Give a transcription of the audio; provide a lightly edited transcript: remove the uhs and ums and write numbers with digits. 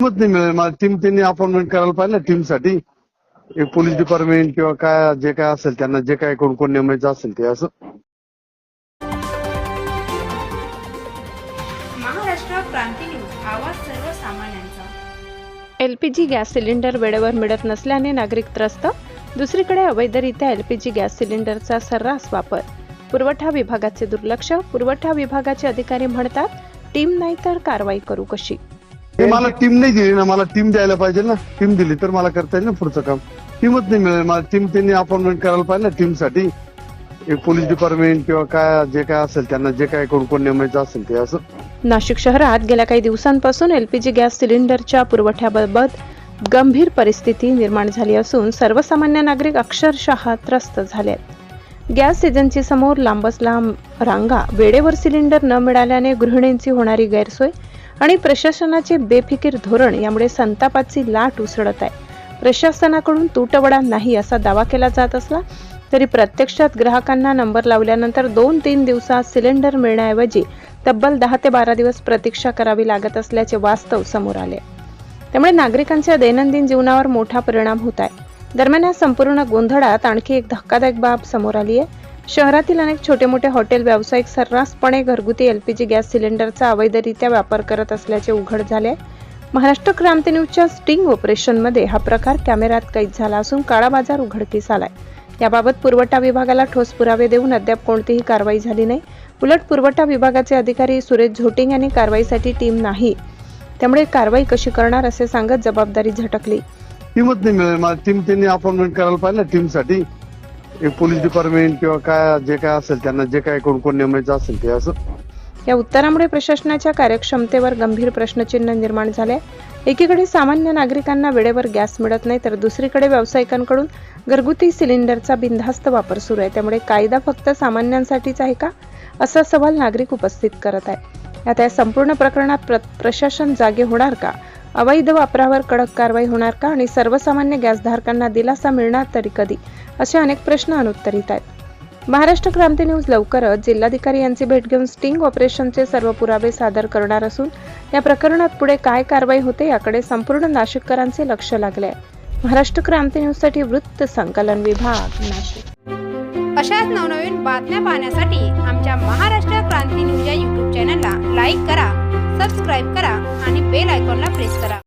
हिंमत नाही मिळेल मला. टीम त्यांनी अपॉइंटमेंट करायला पाहिजे ना टीमसाठी. एक पोलीस डिपार्टमेंट किंवा काय जे काय असेल त्यांना जे काय कोण कोण नेमायचं असेल ते असं. महाराष्ट्र क्रांती न्यूज, आवाज सर्वसामान्यांचा. एलपीजी गॅस सिलेंडर वेळेवर मिळत नसल्याने नागरिक त्रस्त. दुसरीकडे अवैधरित्या एलपीजी गॅस सिलेंडरचा सर्रास वापर. पुरवठा विभागाचे दुर्लक्ष. पुरवठा विभागाचे अधिकारी म्हणतात टीम नाही तर कारवाई करू कशी. मला टीम नाही दिली ना, मला टीम द्यायला पाहिजे ना. टीम दिली तर मला करता येईल ना पुढचं काम. टीमच नाही मिळेल मला. टीम त्यांनी अपॉइंटमेंट करायला पाहिजे ना टीमसाठी. एक पोलीस डिपार्टमेंट किंवा काय जे काय असेल त्यांना जे काय कोण कोण नेमायचं असेल ते असं. नाशिक शहरात गेल्या काही दिवसांपासून एलपीजी गॅस सिलेंडरच्या पुरवठ्याबाबत गंभीर परिस्थिती निर्माण झाली असून सर्वसामान्य नागरिक अक्षरशः त्रस्त झाले आहेत. गॅस एजन्सीसमोर लांबच लांब रांगा. वेळेवर सिलेंडर न मिळाल्याने गृहिणींची होणारी गैरसोय आणि प्रशासनाचे बेफिकीर धोरण यामुळे संतापाची लाट उसळत आहे. प्रशासनाकडून तुटवडा नाही असा दावा केला जात असला तरी प्रत्यक्षात ग्राहकांना नंबर लावल्यानंतर 2-3 दिवसात सिलेंडर मिळण्याऐवजी तब्बल 10 ते 12 दिवस प्रतीक्षा करावी लागत असल्याचे वास्तव समोर आले. त्यामुळे नागरिकांच्या दैनंदिन जीवनावर मोठा परिणाम होत आहे. दरम्यान या संपूर्ण गोंधळात आणखी एक धक्कादायक बाब समोर आली आहे. शहरातील अनेक छोटे मोठे हॉटेल व्यावसायिक सर्रासपणे घरगुती एलपीजी गॅस सिलेंडरचा अवैधरित्या वापर करत असल्याचे उघड झाले. महाराष्ट्र क्रांती न्यूजच्या स्टिंग ऑपरेशनमध्ये हा प्रकार कॅमेऱ्यात कैद झाला असून काळा बाजार उघडकीस आलाय. याबाबत पुरवठा विभागाला ठोस पुरावे देऊन अद्याप कोणतीही कारवाई झाली नाही. उलट पुरवठा विभागाचे अधिकारी सुरेश झोटिंग यांनी कारवाईसाठी टीम नाही, त्यामुळे कारवाई कशी करणार असे सांगत जबाबदारी झटकली. टीमच नाही मिळेल मला. टीम त्यांनी अपॉइंटमेंट करायला पाहिजे ना टीमसाठी. एक पोलीस डिपार्टमेंट किंवा काय जे काय असेल त्यांना जे काय कोण कोण नेमायचं असेल ते असं. या उत्तरामुळे प्रशासनाच्या कार्यक्षमतेवर गंभीर प्रश्नचिन्ह निर्माण झाले. एकीकडे सामान्य नागरिकांना वेळेवर गॅस मिळत नाही तर दुसरीकडे व्यावसायिकांकडून घरगुती सिलेंडरचा बिनधास्त वापर सुरू आहे. त्यामुळे कायदा फक्त सामान्यांसाठीच आहे का असा सवाल नागरिक उपस्थित करत आहे. आता या संपूर्ण प्रकरणात प्रशासन जागे होणार का? अवैध वापरावर कडक कारवाई होणार का? आणि सर्वसामान्य गॅसधारकांना दिलासा मिळणार तरी कधी? असे अनेक प्रश्न अनुत्तरित आहेत. महाराष्ट्र क्रांती न्यूज लवकरच जिल्हाधिकारी यांची भेट घेऊन स्टिंग ऑपरेशनचे सर्व पुरावे सादर करणार असून या प्रकरणात पुढे काय कारवाई होते याकडे संपूर्ण नाशिककरांचे लक्ष लागले आहे. महाराष्ट्र क्रांती न्यूज साठी वृत्त संकलन विभाग, नाशिक. अशाच नवनवीन बातम्या पाहण्यासाठी आमच्या महाराष्ट्र क्रांती न्यूज या YouTube चॅनलला लाईक करा, सबस्क्राईब करा आणि बेल आयकॉनला प्रेस करा.